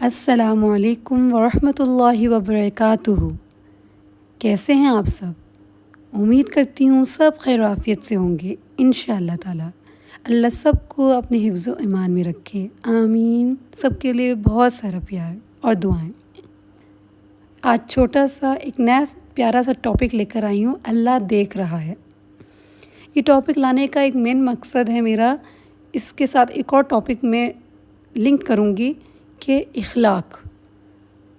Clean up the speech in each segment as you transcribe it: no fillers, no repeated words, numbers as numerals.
السلام علیکم ورحمۃ اللہ وبرکاتہ۔ کیسے ہیں آپ سب؟ امید کرتی ہوں سب خیر و عافیت سے ہوں گے انشاءاللہ تعالی۔ اللہ سب کو اپنے حفظ و ایمان میں رکھے، آمین۔ سب کے لیے بہت سارا پیار اور دعائیں۔ آج چھوٹا سا ایک نیا پیارا سا ٹاپک لے کر آئی ہوں، اللہ دیکھ رہا ہے۔ یہ ٹاپک لانے کا ایک مین مقصد ہے میرا، اس کے ساتھ ایک اور ٹاپک میں لنک کروں گی کہ اخلاق۔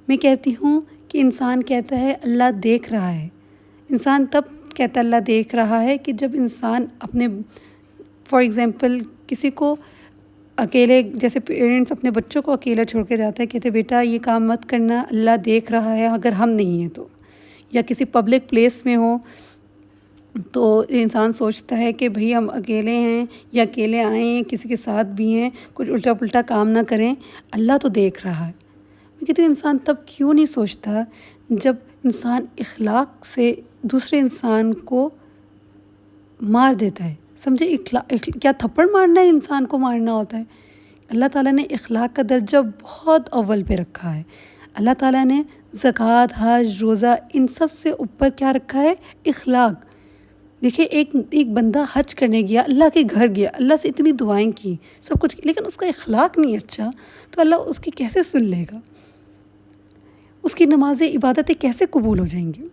میں کہتی ہوں کہ انسان کہتا ہے اللہ دیکھ رہا ہے۔ انسان تب کہتا ہے اللہ دیکھ رہا ہے کہ جب انسان اپنے فار ایگزامپل کسی کو اکیلے، جیسے پیرنٹس اپنے بچوں کو اکیلا چھوڑ کے جاتا ہے، کہتے بیٹا یہ کام مت کرنا، اللہ دیکھ رہا ہے اگر ہم نہیں ہیں تو۔ یا کسی پبلک پلیس میں ہو تو انسان سوچتا ہے کہ بھئی ہم اکیلے ہیں یا اکیلے آئے ہیں، کسی کے ساتھ بھی ہیں، کچھ الٹا پلٹا کام نہ کریں، اللہ تو دیکھ رہا ہے۔ میں کہتی ہوں انسان تب کیوں نہیں سوچتا جب انسان اخلاق سے دوسرے انسان کو مار دیتا ہے۔ سمجھے کیا تھپڑ مارنا ہے انسان کو مارنا ہوتا ہے؟ اللہ تعالیٰ نے اخلاق کا درجہ بہت اول پہ رکھا ہے۔ اللہ تعالیٰ نے زکوٰۃ، حج، روزہ، ان سب سے اوپر کیا رکھا ہے؟ اخلاق۔ دیکھیں ایک بندہ حج کرنے گیا، اللہ کے گھر گیا، اللہ سے اتنی دعائیں کی، سب کچھ کی، لیکن اس کا اخلاق نہیں اچھا تو اللہ اس کی کیسے سن لے گا؟ اس کی نمازیں، عبادتیں کیسے قبول ہو جائیں گی؟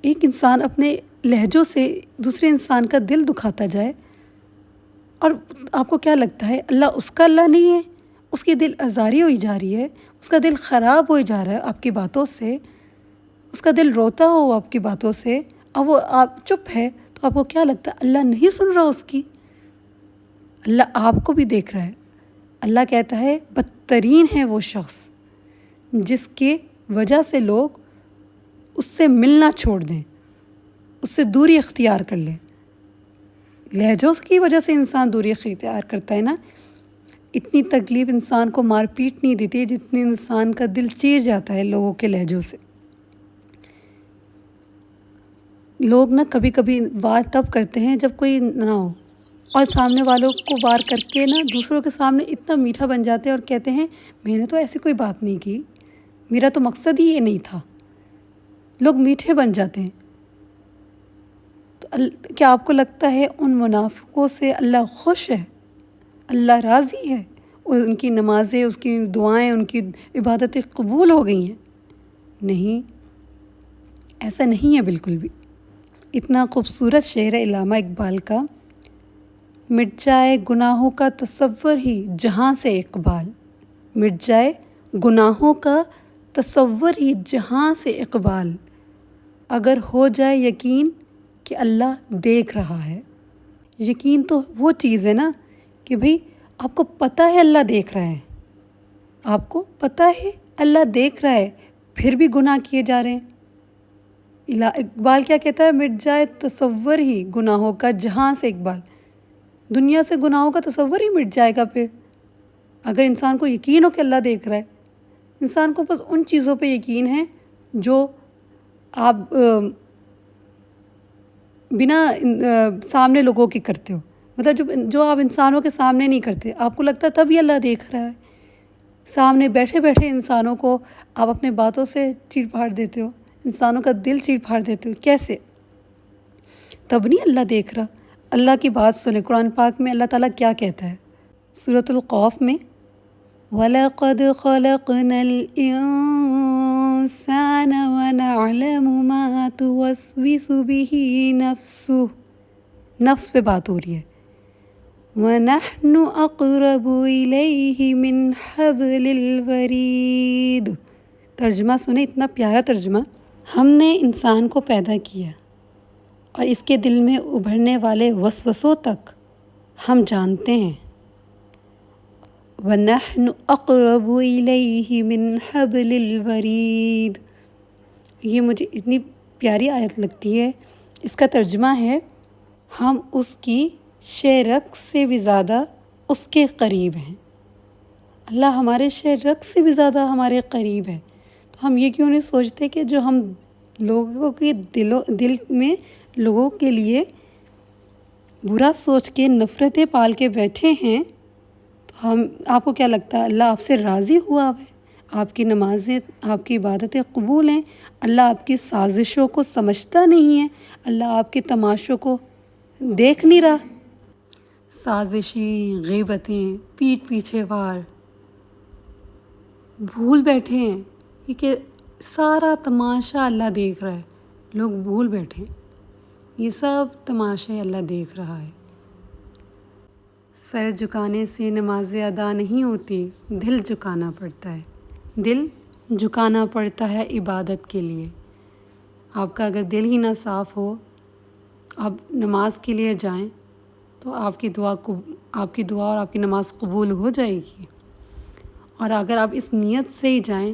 ایک انسان اپنے لہجوں سے دوسرے انسان کا دل دکھاتا جائے، اور آپ کو کیا لگتا ہے اللہ اس کا اللہ نہیں ہے؟ اس کی دل آزاری ہوئی جا رہی ہے، اس کا دل خراب ہوئی جا رہا ہے آپ کی باتوں سے، اس کا دل روتا ہو آپ کی باتوں سے، اب وہ آپ چپ ہے تو آپ کو کیا لگتا ہے اللہ نہیں سن رہا اس کی؟ اللہ آپ کو بھی دیکھ رہا ہے۔ اللہ کہتا ہے بدترین ہے وہ شخص جس کے وجہ سے لوگ اس سے ملنا چھوڑ دیں، اس سے دوری اختیار کر لیں۔ لہجوں کی وجہ سے انسان دوری اختیار کرتا ہے نا، اتنی تکلیف انسان کو مار پیٹ نہیں دیتی جتنی انسان کا دل چیر جاتا ہے لوگوں کے لہجوں سے۔ لوگ نا کبھی کبھی وار تب کرتے ہیں جب کوئی نہ ہو، اور سامنے والوں کو وار کر کے نا دوسروں کے سامنے اتنا میٹھا بن جاتے ہیں اور کہتے ہیں میں نے تو ایسی کوئی بات نہیں کی، میرا تو مقصد ہی یہ نہیں تھا۔ لوگ میٹھے بن جاتے ہیں۔ تو کیا آپ کو لگتا ہے ان منافقوں سے اللہ خوش ہے؟ اللہ راضی ہے؟ اور ان کی نمازیں، اس کی دعائیں، ان کی عبادتیں قبول ہو گئی ہیں؟ نہیں، ایسا نہیں ہے بالکل بھی۔ اتنا خوبصورت شعر ہے علامہ اقبال کا، مٹ جائے گناہوں کا تصور ہی جہاں سے اقبال، مٹ جائے گناہوں کا تصور ہی جہاں سے اقبال، اگر ہو جائے یقین کہ اللہ دیکھ رہا ہے۔ یقین تو وہ چیز ہے نا کہ بھئی آپ کو پتہ ہے اللہ دیکھ رہا ہے، آپ کو پتہ ہے اللہ دیکھ رہا ہے، پھر بھی گناہ کیے جا رہے ہیں۔ اقبال کیا کہتا ہے؟ مٹ جائے تصور ہی گناہوں کا جہاں سے اقبال، دنیا سے گناہوں کا تصور ہی مٹ جائے گا پھر، اگر انسان کو یقین ہو کہ اللہ دیکھ رہا ہے۔ انسان کو بس ان چیزوں پہ یقین ہے جو آپ بنا سامنے لوگوں کی کرتے ہو، مطلب جو آپ انسانوں کے سامنے نہیں کرتے، آپ کو لگتا ہے تبھی اللہ دیکھ رہا ہے۔ سامنے بیٹھے بیٹھے انسانوں کو آپ اپنے باتوں سے چیر پھاڑ دیتے ہو، انسانوں کا دل چیر پھاڑ دیتے ہو، کیسے؟ تب نہیں اللہ دیکھ رہا۔ اللہ کی بات سنیں، قرآن پاک میں اللہ تعالیٰ کیا کہتا ہے؟ سورۃ القاف میں وَلَقَدْ خَلَقْنَا الْإِنسَانَ وَنَعْلَمُ مَا تُوَسْوِسُ بِهِ نَفْسُهُ، نفس پہ بات ہو رہی ہے۔ وَنَحْنُ أَقْرَبُ إِلَيْهِ مِنْ حَبْلِ الْوَرِيدِ۔ ترجمہ سنیں، اتنا پیارا ترجمہ۔ ہم نے انسان کو پیدا کیا اور اس کے دل میں ابھرنے والے وسوسوں تک ہم جانتے ہیں۔ وَنَحْنُ أَقْرَبُ إِلَيْهِ مِنْ حَبْلِ الْوَرِيدِ۔ یہ مجھے اتنی پیاری آیت لگتی ہے۔ اس کا ترجمہ ہے ہم اس کی شہرگ سے بھی زیادہ اس کے قریب ہیں۔ اللہ ہمارے شہرگ سے بھی زیادہ ہمارے قریب ہے، تو ہم یہ کیوں نہیں سوچتے کہ جو ہم لوگوں کے دل میں لوگوں کے لیے برا سوچ کے نفرتیں پال کے بیٹھے ہیں، تو آپ کو کیا لگتا ہے اللہ آپ سے راضی ہوا ہے؟ آپ کی نمازیں، آپ کی عبادتیں قبول ہیں؟ اللہ آپ کی سازشوں کو سمجھتا نہیں ہے؟ اللہ آپ کے تماشوں کو دیکھ نہیں رہا؟ سازشیں، غیبتیں، پیٹھ پیچھے وار، بھول بیٹھے ہیں یہ کہ سارا تماشا اللہ دیکھ رہا ہے. لوگ بھول بیٹھے ہیں یہ سب تماشے اللہ دیکھ رہا ہے. سر جھکانے سے نمازیں ادا نہیں ہوتی، دل جھکانا پڑتا ہے. دل جھکانا پڑتا ہے عبادت کے لیے. آپ کا اگر دل ہی نہ صاف ہو، آپ نماز کے لیے جائیں تو آپ کی دعا اور آپ کی نماز قبول ہو جائے گی. اور اگر آپ اس نیت سے ہی جائیں،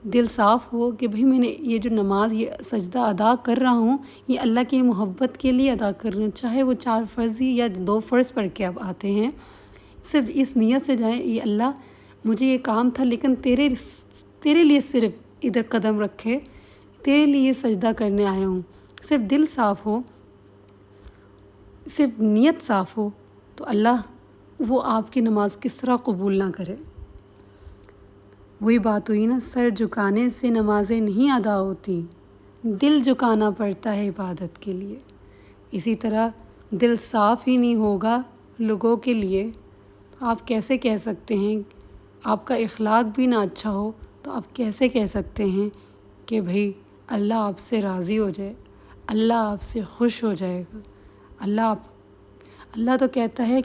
دل صاف ہو کہ بھئی میں نے یہ جو نماز، یہ سجدہ ادا کر رہا ہوں، یہ اللہ کی محبت کے لیے ادا کر رہا ہوں، چاہے وہ 4 فرض ہی یا 2 فرض پڑھ کے آپ آتے ہیں، صرف اس نیت سے جائیں، یہ اللہ مجھے یہ کام تھا لیکن تیرے لیے صرف ادھر قدم رکھے، تیرے لیے سجدہ کرنے آیا ہوں. صرف دل صاف ہو، صرف نیت صاف ہو تو اللہ وہ آپ کی نماز کس طرح قبول نہ کرے. وہی بات ہوئی نا، سر جھکانے سے نمازیں نہیں ادا ہوتی، دل جھکانا پڑتا ہے عبادت کے لیے. اسی طرح دل صاف ہی نہیں ہوگا لوگوں کے لیے تو آپ کیسے کہہ سکتے ہیں، آپ کا اخلاق بھی نہ اچھا ہو تو آپ کیسے کہہ سکتے ہیں کہ بھئی اللہ آپ سے راضی ہو جائے، اللہ آپ سے خوش ہو جائے گا. اللہ تو کہتا ہے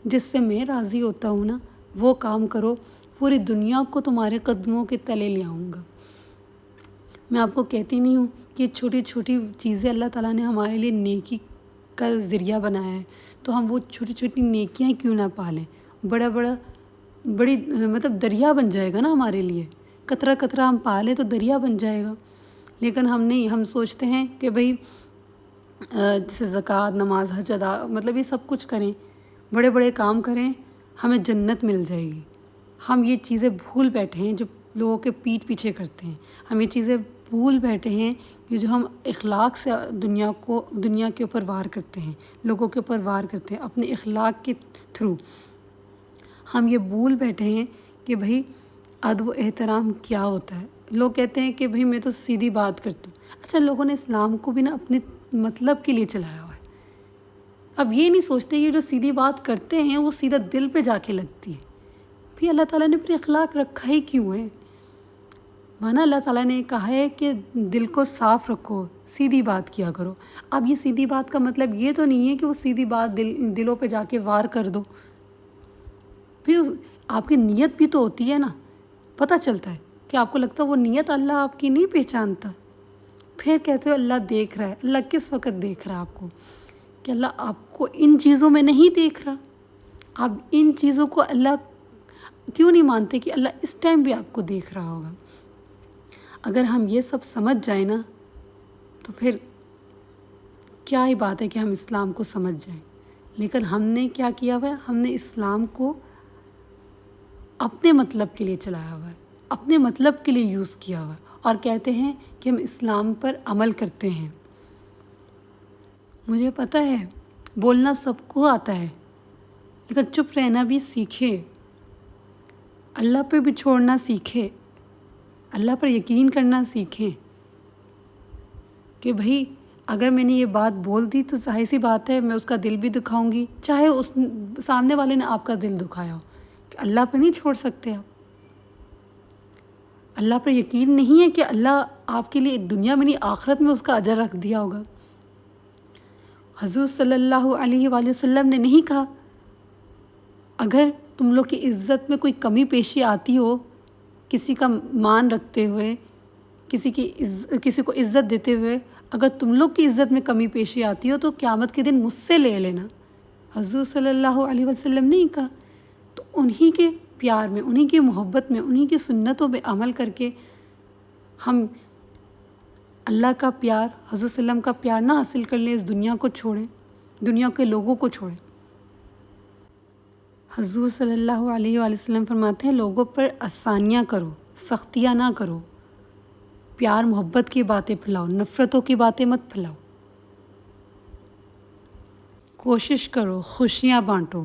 جس سے میں راضی ہوتا ہوں نا وہ کام کرو، پوری دنیا کو تمہارے قدموں کے تلے لے آؤں گا. میں آپ کو کہتی نہیں ہوں کہ چھوٹی چھوٹی چیزیں اللہ تعالیٰ نے ہمارے لیے نیکی کا ذریعہ بنایا ہے تو ہم وہ چھوٹی چھوٹی نیکیاں کیوں نہ پالیں. بڑی مطلب دریا بن جائے گا نا ہمارے لیے. قطرہ قطرہ ہم پالیں تو دریا بن جائے گا. لیکن ہم سوچتے ہیں کہ بھئی جیسے زکوٰۃ، نماز، حج ادا، مطلب یہ سب کچھ کریں، بڑے بڑے کام کریں، ہمیں جنت مل جائے گی. ہم یہ چیزیں بھول بیٹھے ہیں جو لوگوں کے پیٹھ پیچھے کرتے ہیں. ہم یہ چیزیں بھول بیٹھے ہیں کہ جو ہم اخلاق سے دنیا کے اوپر وار کرتے ہیں، لوگوں کے اوپر وار کرتے ہیں اپنے اخلاق کے تھرو. ہم یہ بھول بیٹھے ہیں کہ بھئی ادب و احترام کیا ہوتا ہے. لوگ کہتے ہیں کہ بھئی میں تو سیدھی بات کرتا ہوں. اچھا، لوگوں نے اسلام کو بھی نا اپنے مطلب کے لیے چلایا ہوا ہے. اب یہ نہیں سوچتے یہ جو سیدھی بات کرتے ہیں وہ سیدھا دل پہ جا کے لگتی ہے. بھی اللہ تعالیٰ نے پھر اخلاق رکھا ہی کیوں ہے؟ مانا اللہ تعالیٰ نے کہا ہے کہ دل کو صاف رکھو، سیدھی بات کیا کرو. اب یہ سیدھی بات کا مطلب یہ تو نہیں ہے کہ وہ سیدھی بات دلوں پہ جا کے وار کر دو. پھر آپ کی نیت بھی تو ہوتی ہے نا، پتہ چلتا ہے کہ آپ کو لگتا ہے وہ نیت اللہ آپ کی نہیں پہچانتا. پھر کہتے ہو اللہ دیکھ رہا ہے. اللہ کس وقت دیکھ رہا ہے آپ کو؟ کہ اللہ آپ کو ان چیزوں میں نہیں دیکھ رہا. آپ ان چیزوں کو اللہ کیوں نہیں مانتے کہ اللہ اس ٹائم بھی آپ کو دیکھ رہا ہوگا؟ اگر ہم یہ سب سمجھ جائیں نا تو پھر کیا ہی بات ہے کہ ہم اسلام کو سمجھ جائیں. لیکن ہم نے کیا کیا ہوا ہے؟ ہم نے اسلام کو اپنے مطلب کے لیے چلایا ہوا ہے، اپنے مطلب کے لیے یوز کیا ہوا ہے، اور کہتے ہیں کہ ہم اسلام پر عمل کرتے ہیں. مجھے پتہ ہے بولنا سب کو آتا ہے لیکن چپ رہنا بھی سیکھے، اللہ پہ بھی چھوڑنا سیکھے، اللہ پر یقین کرنا سیکھیں کہ بھئی اگر میں نے یہ بات بول دی تو ظاہر سی بات ہے میں اس کا دل بھی دکھاؤں گی، چاہے اس سامنے والے نے آپ کا دل دکھایا ہو. کہ اللہ پہ نہیں چھوڑ سکتے آپ. اللہ پر یقین نہیں ہے کہ اللہ آپ کے لیے دنیا میں نہیں آخرت میں اس کا اجر رکھ دیا ہوگا. حضور صلی اللہ علیہ وآلہ وسلم نے نہیں کہا اگر تم لوگ کی عزت میں کوئی کمی پیشی آتی ہو، کسی کا مان رکھتے ہوئے، کسی کو عزت دیتے ہوئے اگر تم لوگ کی عزت میں کمی پیشی آتی ہو تو قیامت کے دن مجھ سے لے لینا. حضور صلی اللہ علیہ وسلم نے کہا. تو انہی کے پیار میں، انہی کی محبت میں، انہی کی سنتوں پہ عمل کر کے ہم اللہ کا پیار، حضور صلی اللہ علیہ وسلم کا پیار نہ حاصل کر لیں، اس دنیا کو چھوڑیں، دنیا کے لوگوں کو چھوڑیں. حضور صلی اللہ علیہ وآلہ وسلم فرماتے ہیں لوگوں پر آسانیاں کرو، سختیاں نہ کرو، پیار محبت کی باتیں پھیلاؤ، نفرتوں کی باتیں مت پھیلاؤ. کوشش کرو، خوشیاں بانٹو،